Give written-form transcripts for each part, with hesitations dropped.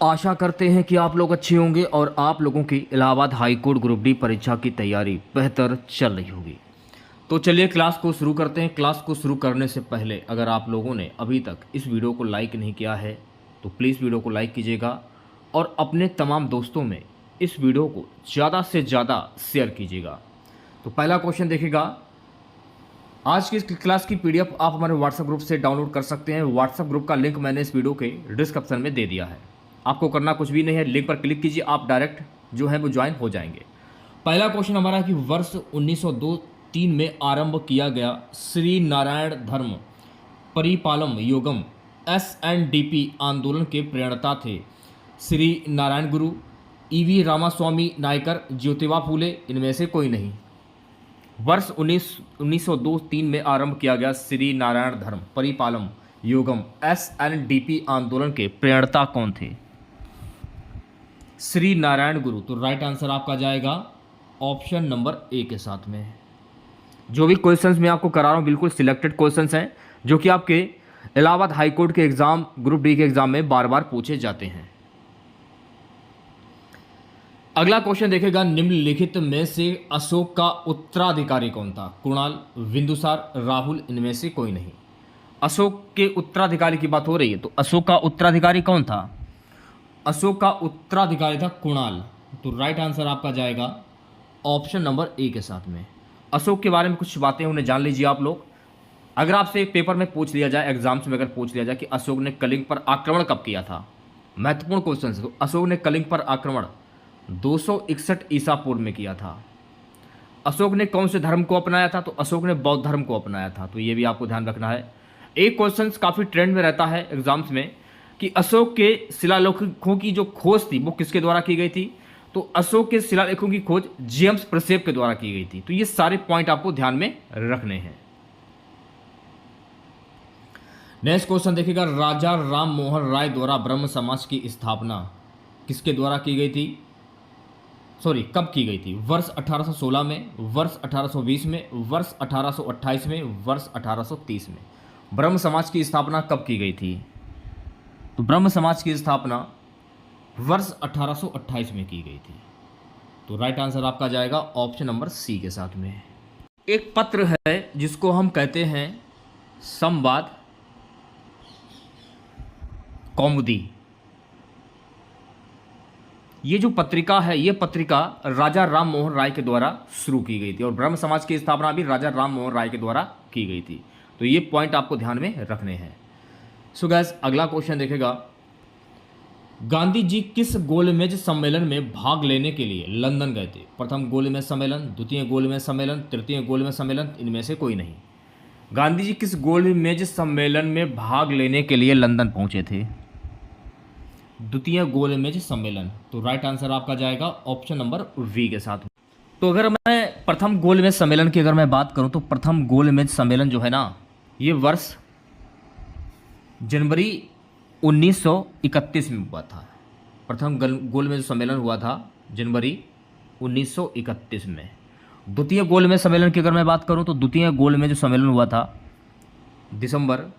आशा करते हैं कि आप लोग अच्छे होंगे और आप लोगों की Allahabad high court group D परीक्षा की तैयारी बेहतर चल रही होगी। तो चलिए क्लास को शुरू करते हैं। क्लास को शुरू करने से पहले अगर आप लोगों ने अभी तक इस वीडियो को लाइक नहीं किया है तो प्लीज़ वीडियो को लाइक कीजिएगा और अपने तमाम दोस्तों में इस वीडियो को ज़्यादा से ज़्यादा शेयर कीजिएगा। तो पहला क्वेश्चन देखिएगा। आज की इस क्लास की पीडीएफ आप हमारे व्हाट्सएप ग्रुप से डाउनलोड कर सकते हैं। व्हाट्सएप ग्रुप का लिंक मैंने इस वीडियो के डिस्क्रिप्शन में दे दिया है। आपको करना कुछ भी नहीं है, लिंक पर क्लिक कीजिए, आप डायरेक्ट जो है वो ज्वाइन हो जाएंगे। पहला क्वेश्चन हमारा है कि वर्ष 1902-3 में आरंभ किया गया श्री नारायण धर्म परिपालम योगम SNDP आंदोलन के प्रणेता थे श्री नारायण गुरु, EV रामास्वामी नायकर, ज्योतिबा फूले, इनमें से कोई नहीं। वर्ष 1902-3 में आरंभ किया गया श्री नारायण धर्म परिपालम योगम SNDP आंदोलन के प्रणेता कौन थे? श्री नारायण गुरु। तो राइट आंसर आपका जाएगा ऑप्शन नंबर ए के साथ में। जो भी क्वेश्चंस मैं आपको करा रहा हूँ बिल्कुल सिलेक्टेड क्वेश्चंस हैं जो कि आपके इलाहाबाद हाई कोर्ट के एग्जाम ग्रुप डी के एग्जाम में बार बार पूछे जाते हैं। अगला क्वेश्चन देखेगा, निम्नलिखित में से अशोक का उत्तराधिकारी कौन था? कुणाल, बिंदुसार, राहुल, इनमें से कोई नहीं। अशोक के उत्तराधिकारी की बात हो रही है तो अशोक का उत्तराधिकारी कौन था? अशोक का उत्तराधिकारी था कुणाल। तो राइट आंसर आपका जाएगा ऑप्शन नंबर ए के साथ में। अशोक के बारे में कुछ बातें उन्हें जान लीजिए आप लोग। अगर आपसे एक पेपर में पूछ लिया जाए, एग्जाम्स में अगर पूछ लिया जाए कि अशोक ने कलिंग पर आक्रमण कब किया था, महत्वपूर्ण क्वेश्चन है। तो अशोक ने कलिंग पर आक्रमण 261 ईसा पूर्व में किया था। अशोक ने कौन से धर्म को अपनाया था? तो अशोक ने बौद्ध धर्म को अपनाया था। तो ये भी आपको ध्यान रखना है। एक क्वेश्चन काफ़ी ट्रेंड में रहता है एग्जाम्स में कि अशोक के शिलालेखों की जो खोज थी वो किसके द्वारा की गई थी? तो अशोक के शिलालेखों की खोज जेम्स प्रिसेप के द्वारा की गई थी। तो ये सारे पॉइंट आपको ध्यान में रखने हैं। नेक्स्ट क्वेश्चन देखिएगा, राजा राम मोहन राय द्वारा ब्रह्म समाज की स्थापना किसके द्वारा की गई थी? कब की गई थी? वर्ष 1816 में, वर्ष 1820 में, वर्ष 1828 में, वर्ष 1830 में। ब्रह्म समाज की स्थापना कब की गई थी? तो ब्रह्म समाज की स्थापना वर्ष 1828 में की गई थी। तो राइट आंसर आपका जाएगा ऑप्शन नंबर सी के साथ में। एक पत्र है जिसको हम कहते हैं संवाद कौमुदी। ये जो पत्रिका है, ये पत्रिका राजा राम मोहन राय के द्वारा शुरू की गई थी और ब्रह्म समाज की स्थापना भी राजा राम मोहन राय के द्वारा की गई थी। तो ये पॉइंट आपको ध्यान में रखने हैं। सो गैस अगला क्वेश्चन देखेगा, गांधी जी किस गोलमेज सम्मेलन में भाग लेने के लिए लंदन गए थे? प्रथम गोलमेज सम्मेलन, द्वितीय गोलमेज सम्मेलन, तृतीय गोलमेज सम्मेलन, इनमें से कोई नहीं। गांधी जी किस गोलमेज सम्मेलन में भाग लेने के लिए लंदन पहुंचे थे? द्वितीय गोलमेज सम्मेलन। तो राइट आंसर आपका जाएगा ऑप्शन नंबर वी के साथ। तो अगर मैं प्रथम गोलमेज सम्मेलन की अगर मैं बात करूं तो प्रथम गोलमेज सम्मेलन जो है ना, ये वर्ष जनवरी 1931 में हुआ था। प्रथम गोलमेज सम्मेलन हुआ था जनवरी 1931 में। द्वितीय गोलमेज सम्मेलन की अगर मैं बात करूं तो द्वितीय गोलमेज सम्मेलन हुआ था दिसंबर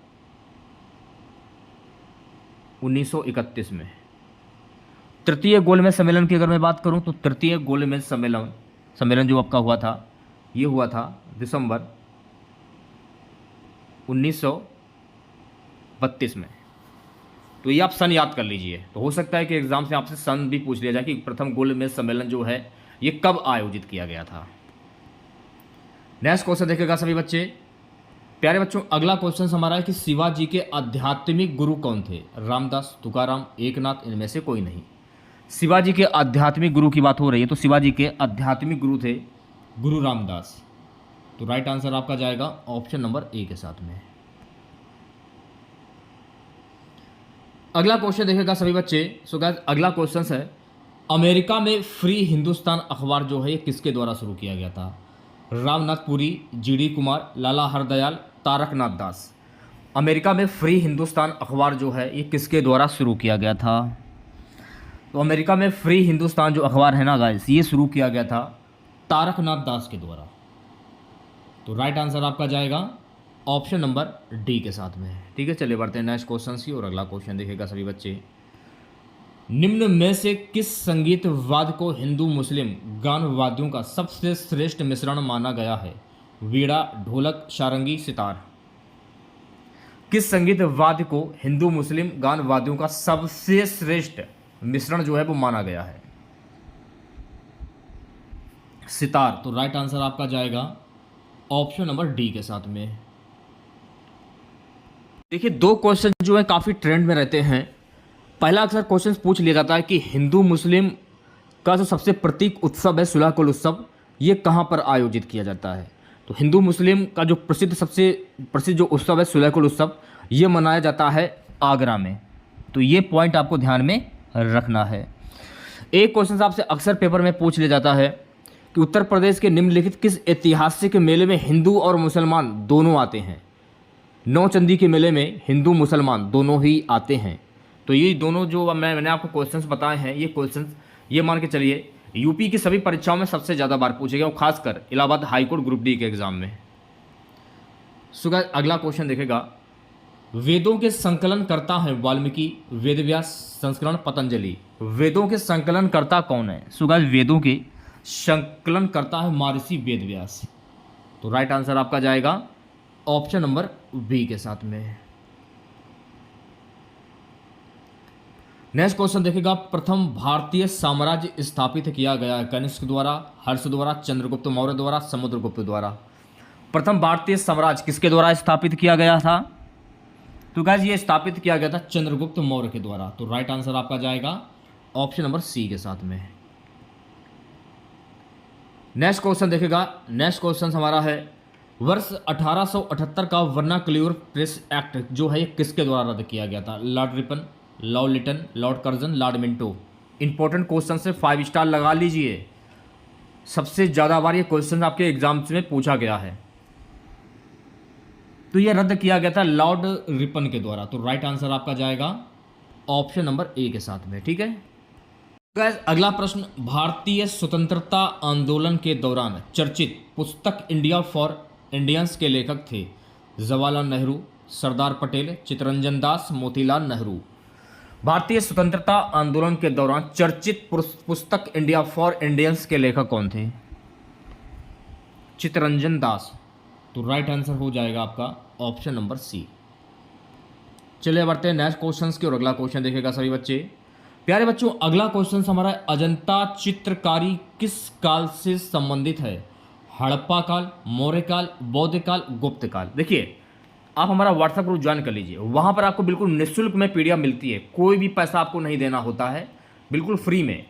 1931 में। तृतीय गोलमेज सम्मेलन की अगर मैं बात करूं तो तृतीय गोलमेज सम्मेलन जो आपका हुआ था, ये हुआ था दिसंबर 1932 में। तो ये आप सन याद कर लीजिए। तो हो सकता है कि एग्जाम से आपसे सन भी पूछ लिया जाए कि प्रथम गोलमेज सम्मेलन जो है ये कब आयोजित किया गया था। नेक्स्ट क्वेश्चन देखेगा सभी बच्चे। प्यारे बच्चों, अगला क्वेश्चन हमारा है कि शिवाजी के आध्यात्मिक गुरु कौन थे? रामदास, तुकाराम, एकनाथ, इनमें से कोई नहीं। शिवाजी के आध्यात्मिक गुरु की बात हो रही है तो शिवाजी के आध्यात्मिक गुरु थे गुरु रामदास। तो राइट आंसर आपका जाएगा ऑप्शन नंबर ए के साथ में। अगला क्वेश्चन देखेगा सभी बच्चे। सो गाइस अगला क्वेश्चन है, अमेरिका में फ्री हिंदुस्तान अखबार जो है ये किसके द्वारा शुरू किया गया था? रामनाथ पुरी, GD कुमार, लाला हरदयाल, तारकनाथ दास। अमेरिका में फ्री हिंदुस्तान अखबार जो है ये किसके द्वारा शुरू किया गया था? तो अमेरिका में फ्री हिंदुस्तान जो अखबार है ना गाइस, ये शुरू किया गया था तारकनाथ दास के द्वारा। तो राइट आंसर आपका जाएगा ऑप्शन नंबर डी के साथ में। ठीक है, चलिए बढ़ते हैं नेक्स्ट क्वेश्चन की और अगला क्वेश्चन देखेगा सभी बच्चे। निम्न में से किस संगीत वाद्य को हिंदू मुस्लिम गान वाद्यों का सबसे श्रेष्ठ मिश्रण माना गया है? वीणा, ढोलक, सारंगी, सितार। किस संगीत वाद्य को हिंदू मुस्लिम गान वाद्यों का सबसे श्रेष्ठ मिश्रण जो है वो माना गया है? सितार। तो राइट आंसर आपका जाएगा ऑप्शन नंबर डी के साथ में। देखिए, दो क्वेश्चन जो है काफी ट्रेंड में रहते हैं। पहला अक्सर क्वेश्चन पूछ लिया जाता है कि हिंदू मुस्लिम का जो सबसे प्रतीक उत्सव है सुलहकुल उत्सव, ये कहाँ पर आयोजित किया जाता है? तो हिंदू मुस्लिम का जो सबसे प्रसिद्ध जो उत्सव है सुलहकुल उत्सव, ये मनाया जाता है आगरा में। तो ये पॉइंट आपको ध्यान में रखना है। एक क्वेश्चन आपसे अक्सर पेपर में पूछ लिया जाता है कि उत्तर प्रदेश के निम्नलिखित किस ऐतिहासिक मेले में हिंदू और मुसलमान दोनों आते हैं? नौचंदी के मेले में हिंदू मुसलमान दोनों ही आते हैं। तो ये दोनों जो मैंने आपको क्वेश्चंस बताए हैं, ये क्वेश्चंस ये मान के चलिए यूपी की सभी परीक्षाओं में सबसे ज़्यादा बार पूछे गए, और खासकर इलाहाबाद हाईकोर्ट ग्रुप डी के एग्जाम में। अगला क्वेश्चन देखेगा, वेदों के संकलन करता है वाल्मीकि, वेदव्यास, संस्करण, पतंजलि। वेदों के संकलन करता कौन है? वेदों के संकलन करता है महर्षि वेदव्यास। तो राइट आंसर आपका जाएगा ऑप्शन नंबर बी के साथ में। नेक्स्ट क्वेश्चन देखेगा, प्रथम भारतीय साम्राज्य स्थापित किया गया है कनिष्क द्वारा, हर्ष द्वारा, चंद्रगुप्त मौर्य द्वारा, समुद्रगुप्त द्वारा। प्रथम भारतीय साम्राज्य किसके द्वारा स्थापित किया गया था? तो गाइस ये स्थापित किया गया था चंद्रगुप्त मौर्य के द्वारा। तो राइट आंसर आपका जाएगा ऑप्शन नंबर सी के साथ में। नेक्स्ट क्वेश्चन देखेगा, नेक्स्ट क्वेश्चन हमारा है, वर्ष 1878 का वर्नाक्यूलर प्रेस एक्ट जो है ये किसके द्वारा रद्द किया गया था? Lord Ripon, lord Lytton, lord Curzon, lord Minto. Important question से 5 स्टार लगा लीजिए, सबसे ज़्यादा बार ये क्वेश्चन आपके एग्जाम्स में पूछा गया है। तो ये रद्द किया गया था लॉर्ड रिपन के द्वारा। तो राइट आंसर आपका जाएगा ऑप्शन नंबर ए के साथ में। ठीक है गाइस, अगला प्रश्न, भारतीय स्वतंत्रता आंदोलन के दौरान चर्चित पुस्तक इंडिया फॉर इंडियंस के लेखक थे? जवाहरलाल नेहरू, सरदार पटेल, चित्तरंजन दास, मोतीलाल नेहरू। भारतीय स्वतंत्रता आंदोलन के दौरान चर्चित पुस्तक इंडिया फॉर इंडियंस के लेखक कौन थे? चित्तरंजन दास। तो राइट आंसर हो जाएगा आपका ऑप्शन नंबर सी। चलिए बढ़ते हैं नेक्स्ट क्वेश्चन की और अगला क्वेश्चन देखेगा सभी बच्चे। प्यारे बच्चों, अगला क्वेश्चन हमारा अजंता चित्रकारी किस काल से संबंधित है? हड़प्पा काल, मौर्य काल, बौद्ध काल, गुप्त काल। देखिए, आप हमारा व्हाट्सएप ग्रुप ज्वाइन कर लीजिए, वहाँ पर आपको बिल्कुल निःशुल्क में पीडीएफ मिलती है, कोई भी पैसा आपको नहीं देना होता है, बिल्कुल फ्री में।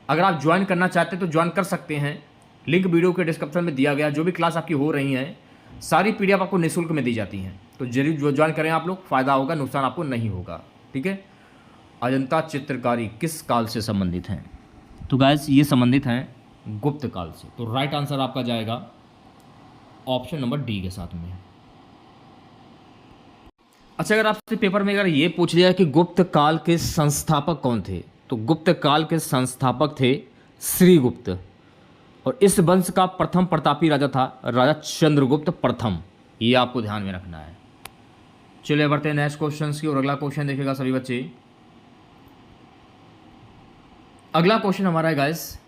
अगर आप ज्वाइन करना चाहते हैं तो ज्वाइन कर सकते हैं, लिंक वीडियो के डिस्क्रिप्शन में दिया गया। जो भी क्लास आपकी हो रही हैं सारी पीडीएफ आपको निःशुल्क में दी जाती हैं, तो जरूर ज्वाइन करें आप लोग, फ़ायदा होगा, नुकसान आपको नहीं होगा। ठीक है, अजंता चित्रकारी किस काल से संबंधित हैं? तो गाइस ये संबंधित हैं गुप्त काल से। तो राइट आंसर आपका जाएगा ऑप्शन नंबर डी के साथ में। अच्छा, अगर आपसे पेपर में अगर ये पूछ लिया कि गुप्त काल के संस्थापक कौन थे, तो गुप्त काल के संस्थापक थे श्रीगुप्त, और इस वंश का प्रथम प्रतापी राजा था राजा चंद्रगुप्त प्रथम। ये आपको ध्यान में रखना है। चलिए बढ़ते हैं नेक्स्ट क्वेश्चन की और अगला क्वेश्चन देखेगा सभी बच्चे। अगला क्वेश्चन हमारा है गाइस,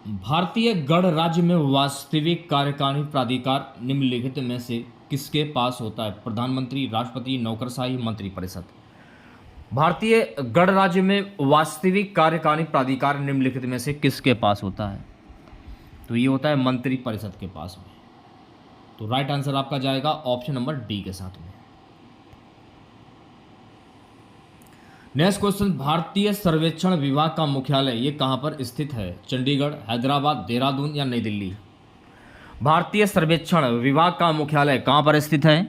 भारतीय गणराज्य में वास्तविक कार्यकारिणी प्राधिकार निम्नलिखित में से किसके पास होता है? प्रधानमंत्री, राष्ट्रपति, नौकरशाही, मंत्रिपरिषद। भारतीय गणराज्य में वास्तविक कार्यकारिणी प्राधिकार निम्नलिखित में से किसके पास होता है? तो ये होता है मंत्रिपरिषद के पास में। तो राइट आंसर आपका जाएगा ऑप्शन नंबर डी के साथ में। नेक्स्ट क्वेश्चन, भारतीय सर्वेक्षण विभाग का मुख्यालय ये कहाँ पर स्थित है? चंडीगढ़, हैदराबाद, देहरादून या नई दिल्ली। भारतीय सर्वेक्षण विभाग का मुख्यालय कहाँ पर स्थित है?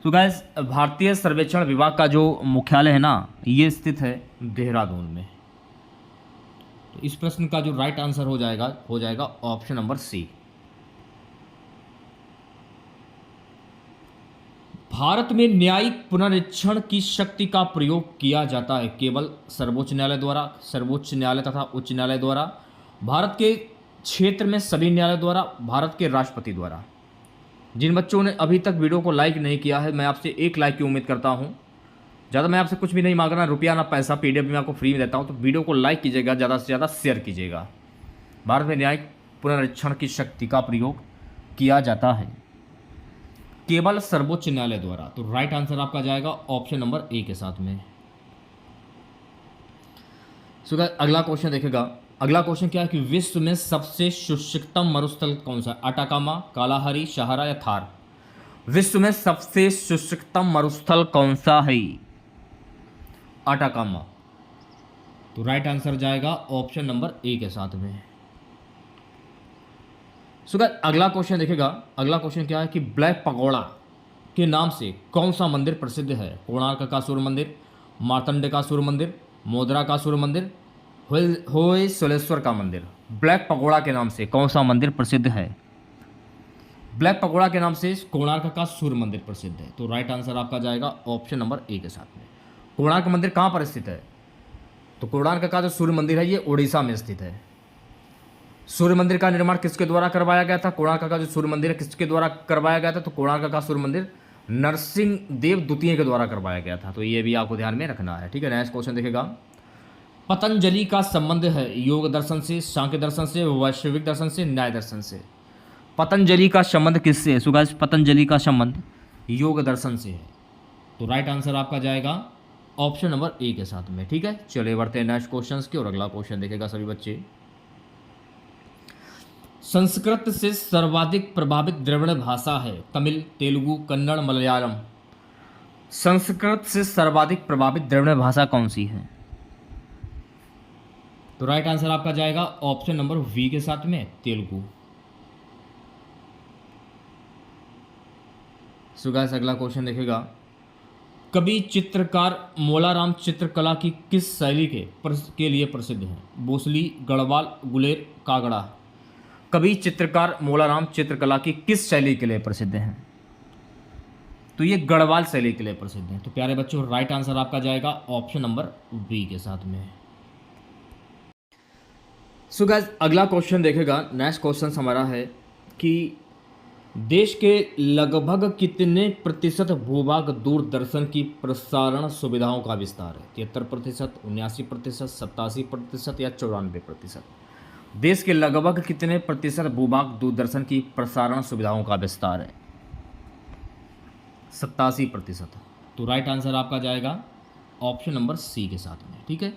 तो गाइस, भारतीय सर्वेक्षण विभाग का जो मुख्यालय है ना, ये स्थित है देहरादून में। तो इस प्रश्न का जो राइट आंसर हो जाएगा ऑप्शन नंबर सी। भारत में न्यायिक पुनरीक्षण की शक्ति का प्रयोग किया जाता है केवल सर्वोच्च न्यायालय द्वारा, सर्वोच्च न्यायालय तथा उच्च न्यायालय द्वारा, भारत के क्षेत्र में सभी न्यायालय द्वारा, भारत के राष्ट्रपति द्वारा। जिन बच्चों ने अभी तक वीडियो को लाइक नहीं किया है, मैं आपसे एक लाइक की उम्मीद करता हूं। ज़्यादा मैं आपसे कुछ भी नहीं मांग रहा, रुपया ना पैसा, पीडीएफ भी मैं आपको फ्री में देता हूँ। तो वीडियो को लाइक कीजिएगा, ज़्यादा से ज़्यादा शेयर कीजिएगा। भारत में न्यायिक पुनरीक्षण की शक्ति का प्रयोग किया जाता है केवल सर्वोच्च न्यायालय द्वारा। तो राइट आंसर आपका जाएगा ऑप्शन नंबर ए के साथ में। सो अगला क्वेश्चन देखेगा। अगला क्वेश्चन क्या है कि विश्व में सबसे शुष्कतम मरुस्थल कौन सा है? अटाकामा, कालाहारी, सहारा या थार? विश्व में सबसे शुष्कतम मरुस्थल कौन सा है? अटाकामा। तो राइट आंसर जाएगा ऑप्शन नंबर ए के साथ में। सो अगला क्वेश्चन देखेगा। अगला क्वेश्चन क्या है कि ब्लैक पगोड़ा के नाम से कौन सा मंदिर प्रसिद्ध है? कोणार्क का सूर्य मंदिर, मार्तंड का सूर्य मंदिर, मोदरा का सूर्य मंदिर, होयसलेश्वर का मंदिर। ब्लैक पगोड़ा के नाम से कौन सा मंदिर प्रसिद्ध है? ब्लैक पगोड़ा के नाम से कोणार्क का सूर्य मंदिर प्रसिद्ध है। तो राइट आंसर आपका जाएगा ऑप्शन नंबर ए के साथ में। कोणार्क मंदिर कहाँ पर स्थित है? तो कोणार्क का जो सूर्य मंदिर है ये उड़ीसा में स्थित है। सूर्य मंदिर का निर्माण किसके द्वारा करवाया गया था? कोणार्क का जो सूर्य मंदिर है किसके द्वारा करवाया गया था? तो कोणार्क का सूर्य मंदिर नरसिंह देव द्वितीय के द्वारा करवाया गया था। तो ये भी आपको ध्यान में रखना है, ठीक है। नेक्स्ट क्वेश्चन देखेगा। पतंजलि का संबंध है योग दर्शन से, सांख्य दर्शन से, वैश्विक दर्शन से, न्याय दर्शन से? पतंजलि का संबंध किससे है? सो गाइस पतंजलि का संबंध योग दर्शन से है। तो राइट आंसर आपका जाएगा ऑप्शन नंबर ए के साथ में, ठीक है। चलिए बढ़ते हैं नेक्स्ट क्वेश्चन की और अगला क्वेश्चन देखेगा सभी बच्चे। संस्कृत से सर्वाधिक प्रभावित द्रविड़ भाषा है? तमिल, तेलुगु, कन्नड़, मलयालम? संस्कृत से सर्वाधिक प्रभावित द्रविड़ भाषा कौन सी है? तो राइट आंसर आपका जाएगा ऑप्शन नंबर वी के साथ में, तेलुगु। सो गाइस अगला क्वेश्चन देखेगा। कवि चित्रकार मोलाराम चित्रकला की किस शैली के लिए प्रसिद्ध है? बोसली, गढ़वाल, गुलेर, कागड़ा? कवि चित्रकार मोलाराम चित्रकला की किस शैली के लिए प्रसिद्ध हैं? तो ये गढ़वाल शैली के लिए प्रसिद्ध है। तो प्यारे बच्चों राइट आंसर आपका जाएगा ऑप्शन नंबर बी के साथ में। सो गाइस अगला क्वेश्चन देखेगा। नेक्स्ट क्वेश्चन हमारा है कि देश के लगभग कितने प्रतिशत भूभाग दूरदर्शन की प्रसारण सुविधाओं का विस्तार है? 73%, 79%, 87% या 94%? देश के लगभग कितने प्रतिशत भूभाग दूरदर्शन की प्रसारण सुविधाओं का विस्तार है? 87%। तो राइट आंसर आपका जाएगा ऑप्शन नंबर सी के साथ में, ठीक है।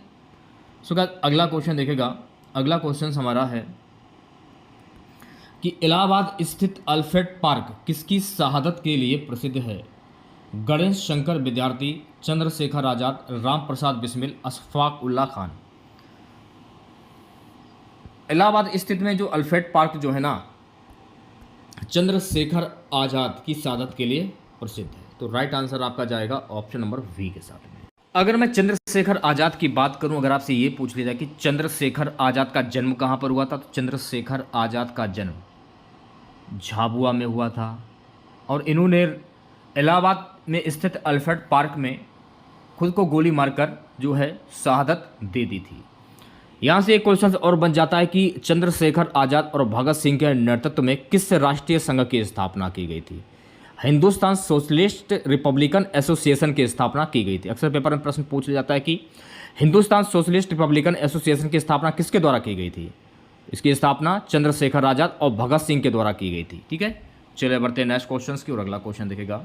सो गाइस अगला क्वेश्चन देखेगा। अगला क्वेश्चन हमारा है कि इलाहाबाद स्थित अल्फ्रेड पार्क किसकी शहादत के लिए प्रसिद्ध है? गणेश शंकर विद्यार्थी, चंद्रशेखर आजाद, राम प्रसाद बिस्मिल, अशफाक उल्लाह खान? इलाहाबाद स्थित में जो अल्फ्रेड पार्क जो है ना, चंद्रशेखर आजाद की शहादत के लिए प्रसिद्ध है। तो राइट आंसर आपका जाएगा ऑप्शन नंबर वी के साथ में। अगर मैं चंद्रशेखर आजाद की बात करूं, अगर आपसे ये पूछ लिया जाए कि चंद्रशेखर आजाद का जन्म कहां पर हुआ था, तो चंद्रशेखर आजाद का जन्म झाबुआ में हुआ था और इन्होंने इलाहाबाद में स्थित अल्फ्रेड पार्क में खुद को गोली मारकर जो है शहादत दे दी थी। यहाँ से एक क्वेश्चन और बन जाता है कि चंद्रशेखर आजाद और भगत सिंह के नेतृत्व में किस राष्ट्रीय संघ की स्थापना की गई थी? हिंदुस्तान सोशलिस्ट रिपब्लिकन एसोसिएशन की स्थापना की गई थी। अक्सर पेपर में प्रश्न पूछ लिया जाता है कि हिंदुस्तान सोशलिस्ट रिपब्लिकन एसोसिएशन की स्थापना किसके द्वारा की गई थी? इसकी स्थापना चंद्रशेखर आजाद और भगत सिंह के द्वारा की गई थी, ठीक है। चलिए बढ़ते हैं नेक्स्ट क्वेश्चन की और अगला क्वेश्चन देखेगा।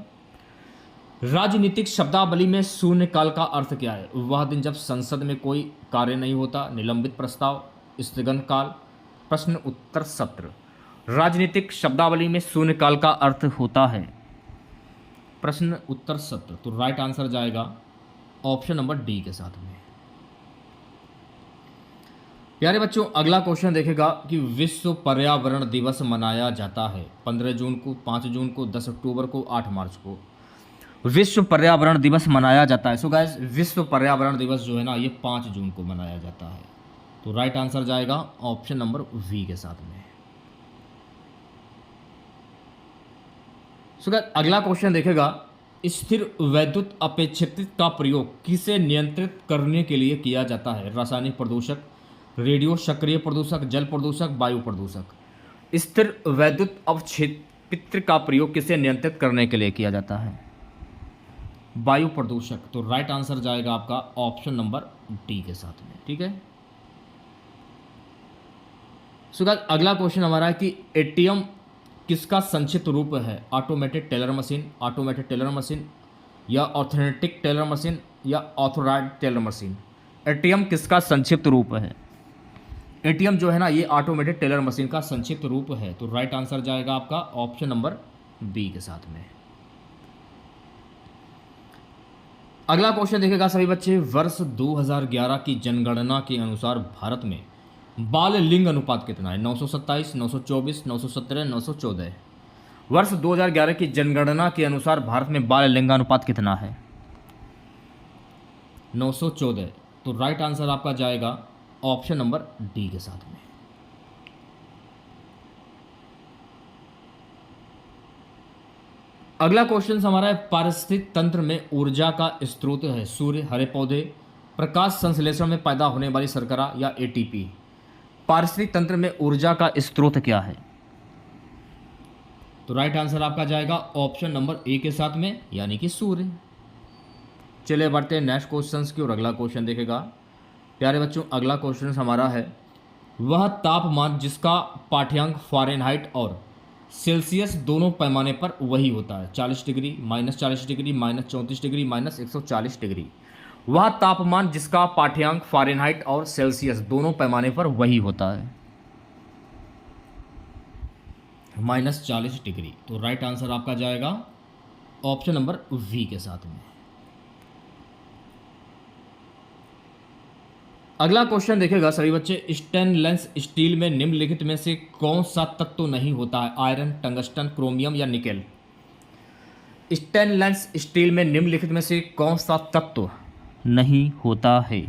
राजनीतिक शब्दावली में शून्यकाल का अर्थ क्या है? वह दिन जब संसद में कोई कार्य नहीं होता, निलंबित प्रस्ताव, स्थगन काल, प्रश्न उत्तर सत्र? राजनीतिक शब्दावली में शून्यकाल का अर्थ होता है प्रश्न उत्तर सत्र। तो राइट आंसर जाएगा ऑप्शन नंबर डी के साथ में। प्यारे बच्चों अगला क्वेश्चन देखेगा कि विश्व पर्यावरण दिवस मनाया जाता है 15 जून को, 5 जून को, 10 अक्टूबर को, 8 मार्च को? विश्व पर्यावरण दिवस मनाया जाता है। सो गाइस विश्व पर्यावरण दिवस जो है ना ये 5 जून को मनाया जाता है। तो राइट आंसर जाएगा ऑप्शन नंबर वी के साथ में। सो गाइस अगला क्वेश्चन देखेगा। स्थिर वैद्युत अपेक्षित का प्रयोग किसे नियंत्रित करने के लिए किया जाता है? रासायनिक प्रदूषक, रेडियो सक्रिय प्रदूषक, जल प्रदूषक, वायु प्रदूषक? स्थिर वैद्युत अवक्षेपित का प्रयोग किसे नियंत्रित करने के लिए किया जाता है? वायु प्रदूषक। तो राइट आंसर जाएगा आपका ऑप्शन नंबर डी के साथ में। ठीक है, सो गाइस अगला क्वेश्चन हमारा है कि एटीएम किसका संक्षिप्त रूप है? Automated teller machine, automated teller machine, या ऑथोमेटिक टेलर मशीन, या ऑथोराइज्ड टेलर मशीन। एटीएम किसका संक्षिप्त रूप है? एटीएम जो है ना ये ऑटोमेटेड टेलर मशीन का संक्षिप्त रूप है। तो राइट आंसर जाएगा आपका ऑप्शन नंबर बी के साथ में। अगला क्वेश्चन देखेगा सभी बच्चे, वर्ष 2011 की जनगणना के अनुसार भारत में बाल लिंग अनुपात कितना है? 927, 924, 917, 914। वर्ष 2011 की जनगणना के अनुसार भारत में बाल लिंगानुपात कितना है? 914। तो राइट आंसर आपका जाएगा ऑप्शन नंबर डी के साथ में। अगला क्वेश्चन हमारा है, पारिस्थितिक तंत्र में ऊर्जा का स्रोत है सूर्य, हरे पौधे, प्रकाश संश्लेषण में पैदा होने वाली शर्करा, या एटीपी। पारिस्थितिक तंत्र में ऊर्जा का स्रोत क्या है? तो राइट आंसर आपका जाएगा ऑप्शन नंबर ए के साथ में, यानी कि सूर्य। चलिए बढ़ते हैं नेक्स्ट क्वेश्चन की और अगला क्वेश्चन देखेगा प्यारे बच्चों। अगला क्वेश्चन हमारा है, वह तापमान जिसका पाठ्यांक फ़ारेनहाइट और सेल्सियस दोनों पैमाने पर वही होता है, 40 डिग्री, -40 डिग्री, -34 डिग्री, -140 डिग्री। वह तापमान जिसका पाठ्यांक फ़ारेनहाइट और सेल्सियस दोनों पैमाने पर वही होता है, -40 डिग्री। तो राइट आंसर आपका जाएगा ऑप्शन नंबर वी के साथ में। अगला क्वेश्चन देखेगा सभी बच्चे, स्टेनलेस स्टील में निम्नलिखित में से कौन सा तत्व नहीं होता है? आयरन, टंगस्टन, क्रोमियम, या निकेल। स्टेनलेस स्टील में निम्नलिखित में से कौन सा तत्व नहीं होता है?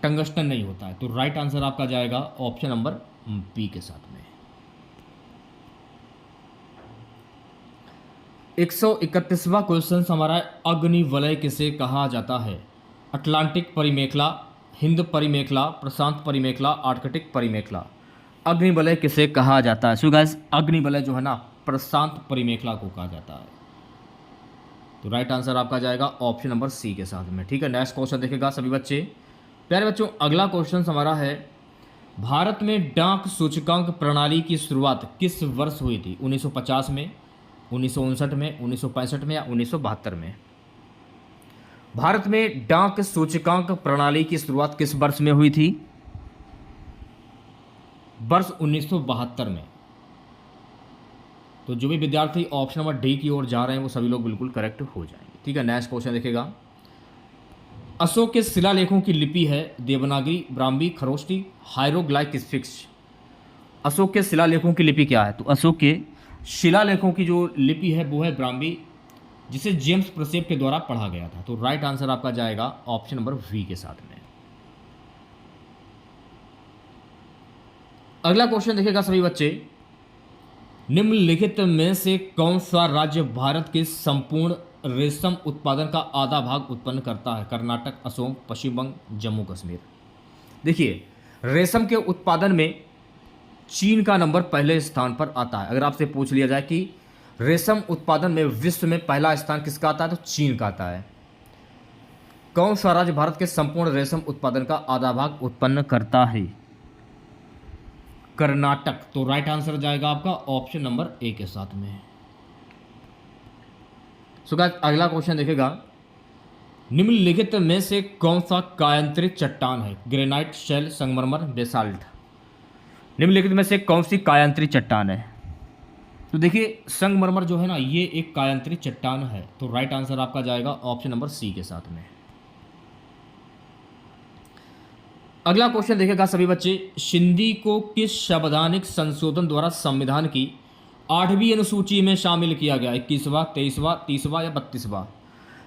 टंगस्टन नहीं होता है। तो राइट आंसर आपका जाएगा ऑप्शन नंबर बी के साथ में। 131वां क्वेश्चन हमारा है, अग्निवलय किसे कहा जाता है? अटलांटिक परिमेखला, हिंद परिमेखला, प्रशांत परिमेखला, आर्कटिक परिमेखला। अग्निवलय किसे कहा जाता है? सो गाइस अग्निवलय जो है ना प्रशांत परिमेखला को कहा जाता है। तो राइट आंसर आपका जाएगा ऑप्शन नंबर सी के साथ में। ठीक है, नेक्स्ट क्वेश्चन देखेगा सभी बच्चे। प्यारे बच्चों अगला क्वेश्चन हमारा है, भारत में डाक सूचकांक प्रणाली की शुरुआत किस वर्ष हुई थी? 1950 में, 1959 में, 1965 में, या 1972 में। भारत में डाक सूचकांक प्रणाली की शुरुआत किस वर्ष में हुई थी? वर्ष 1972 में। तो जो भी विद्यार्थी ऑप्शन नंबर डी की ओर जा रहे हैं वो सभी लोग बिल्कुल करेक्ट हो जाएंगे। ठीक है, नेक्स्ट क्वेश्चन देखेगा, अशोक के शिलालेखों की लिपि है देवनागरी, ब्राह्मी, खरोष्टी, हायरोग्लाइफिक्स। अशोक के शिलालेखों की लिपि क्या है? तो अशोक के शिलालेखों की जो लिपि है वो है ब्राह्मी, जिसे जेम्स प्रेसेप के द्वारा पढ़ा गया था। तो राइट आंसर आपका जाएगा ऑप्शन नंबर वी के साथ में। अगला क्वेश्चन देखेगा सभी बच्चे, निम्नलिखित में से कौन सा राज्य भारत के संपूर्ण रेशम उत्पादन का आधा भाग उत्पन्न करता है? कर्नाटक, असम, पश्चिम बंग, जम्मू कश्मीर। देखिए रेशम के उत्पादन में चीन का नंबर पहले स्थान पर आता है। अगर आपसे पूछ लिया जाए कि रेशम उत्पादन में विश्व में पहला स्थान किसका आता है, तो चीन का आता है। कौन सा राज्य भारत के संपूर्ण रेशम उत्पादन का आधा भाग उत्पन्न करता है? कर्नाटक। तो राइट आंसर जाएगा आपका ऑप्शन नंबर ए के साथ में। सो गाइस अगला क्वेश्चन देखेगा, निम्नलिखित में से कौन सा कायांतरित चट्टान है? ग्रेनाइट, शेल, संगमरमर, बेसाल्ट। निम्नलिखित में से कौन सी कायांतरित चट्टान है? तो देखिए संगमरमर जो है ना ये एक कायांतरित चट्टान है। तो राइट आंसर आपका जाएगा ऑप्शन नंबर सी के साथ में। अगला क्वेश्चन देखेगा सभी बच्चे, सिंधी को किस संवैधानिक संशोधन द्वारा संविधान की 8वीं अनुसूची में शामिल किया गया? 21वां, 23वां, 30वां, या 32वां।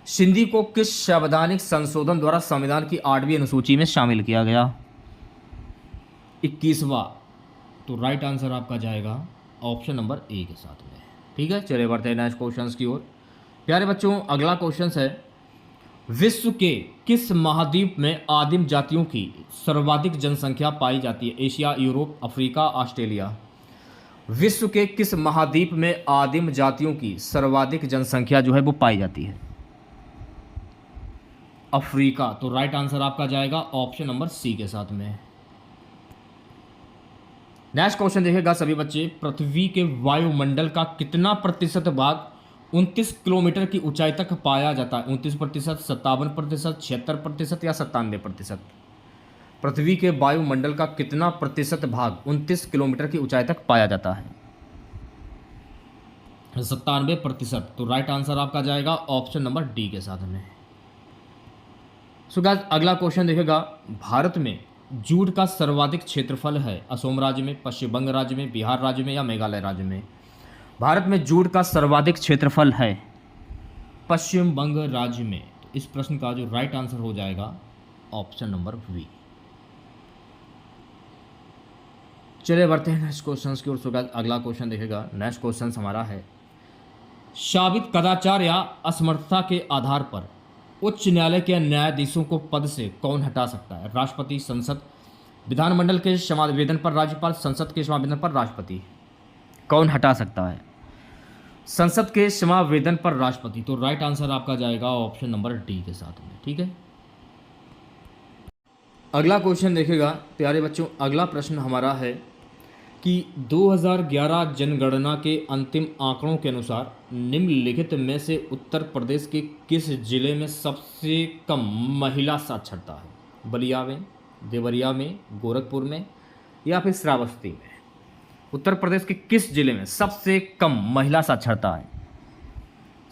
सिंधी को किस संवैधानिक संशोधन द्वारा संविधान की 8वीं अनुसूची में शामिल किया गया? 21वां। तो राइट आंसर आपका जाएगा ऑप्शन नंबर ए के साथ में। ठीक है, चलिए बढ़ते हैं नेक्स्ट क्वेश्चन की ओर। प्यारे बच्चों अगला क्वेश्चन है, विश्व के किस महाद्वीप में आदिम जातियों की सर्वाधिक जनसंख्या पाई जाती है? Asia, Europe, Africa, Australia. विश्व के किस महाद्वीप में आदिम जातियों की सर्वाधिक जनसंख्या जो है वो पाई जाती है? अफ्रीका। तो राइट आंसर आपका जाएगा ऑप्शन नंबर सी के साथ में। नेक्स्ट क्वेश्चन देखिएगा सभी बच्चे, पृथ्वी के वायुमंडल का कितना प्रतिशत भाग 29 किलोमीटर की ऊंचाई तक पाया जाता है? 29%, 57%, 76% या 97%? पृथ्वी के वायुमंडल का कितना प्रतिशत भाग 29 किलोमीटर की ऊंचाई तक पाया जाता है? 97%। तो राइट आंसर आपका जाएगा ऑप्शन नंबर डी के साथ में। सो गाइस अगला क्वेश्चन देखिएगा, भारत में जूट का सर्वाधिक क्षेत्रफल है असम राज्य में, पश्चिम बंग राज्य में, बिहार राज्य में या मेघालय राज्य में? भारत में जूट का सर्वाधिक क्षेत्रफल है पश्चिम बंग राज्य में। तो इस प्रश्न का जो राइट आंसर हो जाएगा ऑप्शन नंबर बी। चलिए बढ़ते हैं नेक्स्ट क्वेश्चन की ओर। सो गाइस अगला क्वेश्चन देखेगा, नेक्स्ट क्वेश्चन हमारा है, साबित कदाचार या असमर्थता के आधार पर उच्च न्यायालय के न्यायाधीशों को पद से कौन हटा सकता है? राष्ट्रपति, संसद, विधानमंडल के क्षमावेदन पर राज्यपाल, संसद के क्षमावेदन पर राष्ट्रपति? कौन हटा सकता है? संसद के क्षमावेदन पर राष्ट्रपति। तो राइट आंसर आपका जाएगा ऑप्शन नंबर डी के साथ में। ठीक है, अगला क्वेश्चन देखेगा प्यारे बच्चों। अगला प्रश्न हमारा है कि 2011 जनगणना के अंतिम आंकड़ों के अनुसार निम्नलिखित में से उत्तर प्रदेश के किस जिले में सबसे कम महिला साक्षरता है? बलिया में, देवरिया में, गोरखपुर में या फिर श्रावस्ती में? उत्तर प्रदेश के किस जिले में सबसे कम महिला साक्षरता है?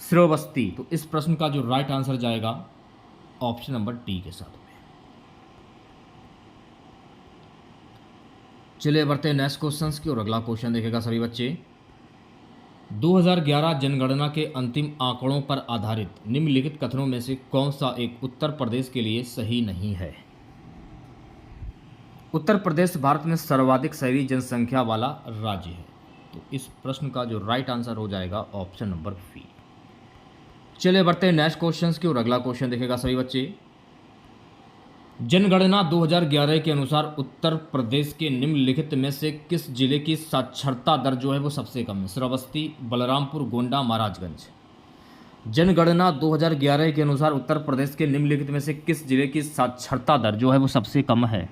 श्रावस्ती। तो इस प्रश्न का जो राइट आंसर जाएगा ऑप्शन नंबर डी के साथ में। चलिए बढ़ते हैं नेक्स्ट क्वेश्चन की और अगला क्वेश्चन देखेगा सभी बच्चे, 2011 जनगणना के अंतिम आंकड़ों पर आधारित निम्नलिखित कथनों में से कौन सा एक उत्तर प्रदेश के लिए सही नहीं है? उत्तर प्रदेश भारत में सर्वाधिक शहरी जनसंख्या वाला राज्य है। तो इस प्रश्न का जो राइट आंसर हो जाएगा ऑप्शन नंबर बी। चलिए बढ़ते हैं नेक्स्ट क्वेश्चन की और अगला क्वेश्चन देखेगा सभी बच्चे, जनगणना 2011 के अनुसार उत्तर प्रदेश के निम्नलिखित में से किस जिले की साक्षरता दर जो है वो सबसे कम है? श्रावस्ती, बलरामपुर, गोंडा, महाराजगंज? जनगणना 2011 के अनुसार उत्तर प्रदेश के निम्नलिखित में से किस जिले की साक्षरता दर जो है वो सबसे कम है?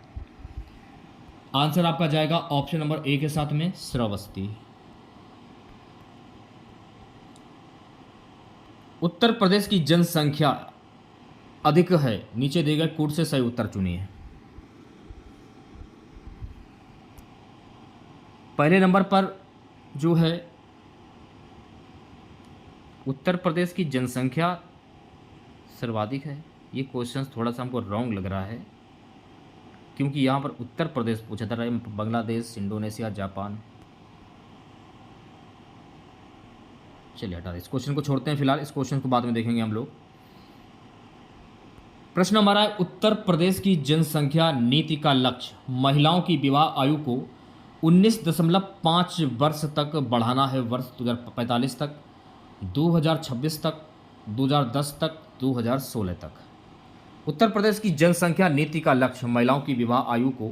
आंसर आपका जाएगा ऑप्शन नंबर ए के साथ में, श्रावस्ती। उत्तर प्रदेश की जनसंख्या अधिक है, नीचे दिए गए कूट से सही उत्तर चुनिए। पहले नंबर पर जो है उत्तर प्रदेश की जनसंख्या सर्वाधिक है। ये क्वेश्चन थोड़ा सा हमको रॉन्ग लग रहा है क्योंकि यहाँ पर उत्तर प्रदेश पूछा था, बांग्लादेश, इंडोनेशिया, जापान। चलिए हटा इस क्वेश्चन को छोड़ते हैं फिलहाल, इस क्वेश्चन को बाद में देखेंगे हम लोग। प्रश्न हमारा है, उत्तर प्रदेश की जनसंख्या नीति का लक्ष्य महिलाओं की विवाह आयु को 19.5 वर्ष तक बढ़ाना है, वर्ष 2045 तक, 2026 तक, 2010 तक, 2016 तक। उत्तर प्रदेश की जनसंख्या नीति का लक्ष्य महिलाओं की विवाह आयु को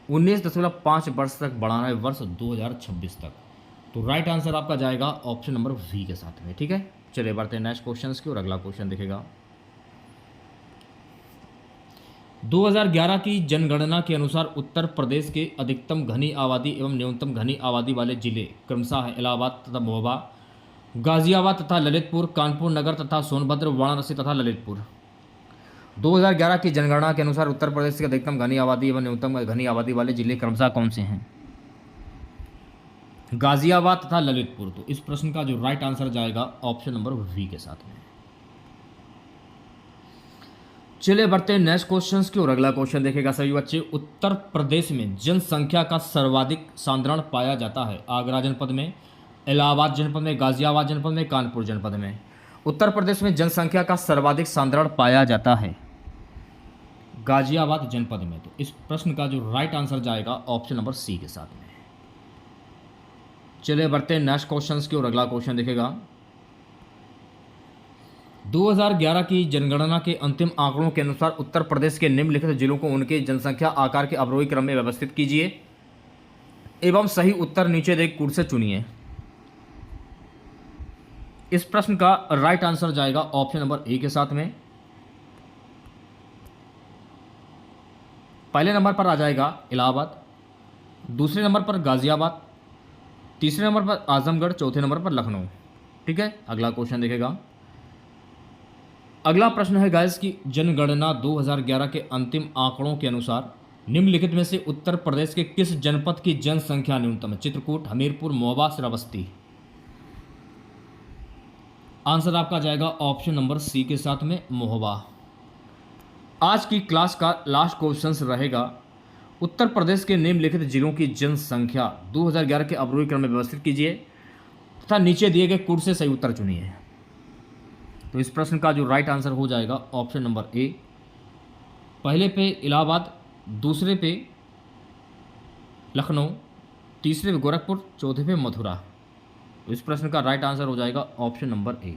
19.5 वर्ष तक बढ़ाना है, वर्ष 2026 तक। तो राइट आंसर आपका जाएगा ऑप्शन नंबर वी के साथ में। ठीक है, चलिए बढ़ते हैं नेक्स्ट क्वेश्चन की और अगला क्वेश्चन देखेगा, 2011 की जनगणना के अनुसार उत्तर प्रदेश के अधिकतम घनी आबादी एवं न्यूनतम घनी आबादी वाले जिले क्रमशः हैं इलाहाबाद तथा महोबा, गाजियाबाद तथा ललितपुर, कानपुर नगर तथा सोनभद्र, वाराणसी तथा ललितपुर। 2011 की जनगणना के अनुसार उत्तर प्रदेश के अधिकतम घनी आबादी एवं न्यूनतम घनी आबादी वाले जिले क्रमशः कौन से हैं? गाजियाबाद तथा ललितपुर। तो इस प्रश्न का जो राइट आंसर जाएगा ऑप्शन नंबर वी के साथ में। चलिए बढ़ते हैं नेक्स्ट क्वेश्चन की और अगला क्वेश्चन देखेगा सभी बच्चे, उत्तर प्रदेश में जनसंख्या का सर्वाधिक सांद्रण पाया जाता है आगरा जनपद में, इलाहाबाद जनपद में, गाजियाबाद जनपद में, कानपुर जनपद में? उत्तर प्रदेश में जनसंख्या का सर्वाधिक सांद्रण पाया जाता है गाजियाबाद जनपद में। तो इस प्रश्न का जो राइट आंसर जाएगा ऑप्शन नंबर सी के साथ में। चलिए बढ़ते हैं नेक्स्ट क्वेश्चन की और अगला क्वेश्चन देखेगा, 2011 की जनगणना के अंतिम आंकड़ों के अनुसार उत्तर प्रदेश के निम्नलिखित जिलों को उनके जनसंख्या आकार के अवरोही क्रम में व्यवस्थित कीजिए एवं सही उत्तर नीचे दिए कूट से चुनिए। इस प्रश्न का राइट आंसर जाएगा ऑप्शन नंबर ए के साथ में, पहले नंबर पर आ जाएगा इलाहाबाद, दूसरे नंबर पर गाज़ियाबाद, तीसरे नंबर पर आजमगढ़, चौथे नंबर पर लखनऊ। ठीक है, अगला क्वेश्चन देखेगा। अगला प्रश्न है गाइस कि जनगणना 2011 के अंतिम आंकड़ों के अनुसार निम्नलिखित में से उत्तर प्रदेश के किस जनपद की जनसंख्या न्यूनतम है? चित्रकूट, हमीरपुर, महोबा, श्रावस्ती। आंसर आपका जाएगा ऑप्शन नंबर सी के साथ में, महोबा। आज की क्लास का लास्ट क्वेश्चन रहेगा, उत्तर प्रदेश के निम्नलिखित जिलों की जनसंख्या 2011 के अवरोही क्रम में व्यवस्थित कीजिए तथा नीचे दिए गए कुल से सही उत्तर चुनिए। तो इस प्रश्न का जो राइट आंसर हो जाएगा ऑप्शन नंबर ए, पहले पे इलाहाबाद, दूसरे पे लखनऊ, तीसरे पे गोरखपुर, चौथे पे मथुरा। तो इस प्रश्न का राइट आंसर हो जाएगा ऑप्शन नंबर ए।